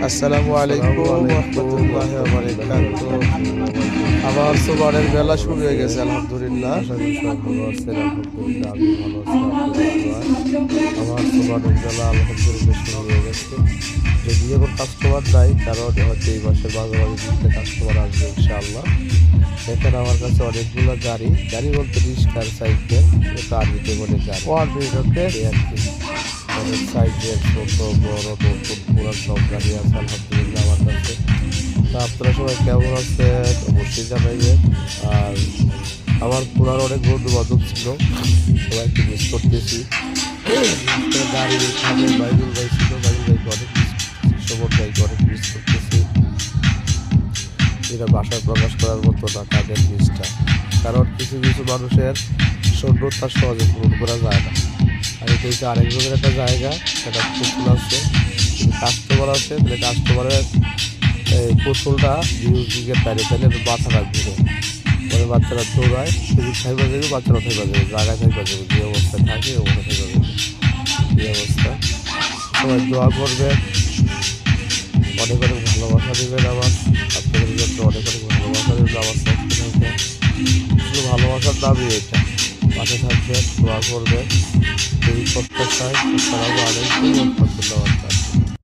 আসসালামু আলাইকুম রহমতুল্লাহি ওয়া বারাকাতুহু। আবার সুবহানের বেলা শুরু হয়ে গেছে আলহামদুলিল্লাহ। আশা করি সবাই ভালো আছেন। আলহামদুলিল্লাহ আমি ভালো আছি আপনাদের দোয়ায়। আমার সুবহানের বেলা আলহামদুলিল্লাহ শুরু হয়ে গেছে। যদি এখন কাস্টমার নাই, কারণ হয়তো এই মাসের মাঝামাঝি দিকে কাস্টমার আসবে ইনশাআল্লাহ। এখানে আমার কাছে অনেকগুলো গাড়ি বলতে রিক্সার সাইকেল, গাড়িতে বলে গাড়ি এই আর কি। অনেক সাইকেল ছোট বড় নতুন পুরান সব গাড়ি আছে আলহামদুলিল্লাহ আমার কাছে। তা আপনারা সবাই কেমন আছেন অবশ্যই জানাইবেন। আর আমার পুরান অনেক বন্ধু বান্ধব ছিল, সবাইকে মিস করতেছি। গাড়ি খাবে বাইবুল ভাই ছিল, বাইবুল ভাইকে অনেক মিস করতেছি, শোভন ভাইকে অনেক মিস করতেছি। এটা ভাষায় প্রকাশ করার মতো না তাদের মিসটা, কারণ কিছু কিছু মানুষের শূন্যতা সহজে পূরণ করা যায় না। আমি দেখছি আরেকজনের একটা জায়গা, সেটা পুতুল আছে, কাস্টমার আছে, তাহলে কাস্টমারের এই পুতুলটা মিউজিকের বাইরে তাহলে মাথাটা ঘুরে পরে বাচ্চারা দৌড়ায়, শুধু থাকবা যাবে, বাচ্চারা থাকবা যাবে, জায়গায় থাকবা যাবে, যে অবস্থায় থাকে ওই অবস্থা থাকবা যাবে। এই অবস্থা সবাই দোয়া করবেন, অনেক অনেক ভালোবাসা দেবেন। আমার আপনাদের জন্য অনেক অনেক ভালোবাসা দেবেন। আমার সবসময়কে শুধু ভালোবাসার দাবি এটা, পাশে থাকবেন, দোয়া করবেন, এই প্রত্যাশায়। আসসালামু আলাইকুম ওয়া রাহমাতুল্লাহ।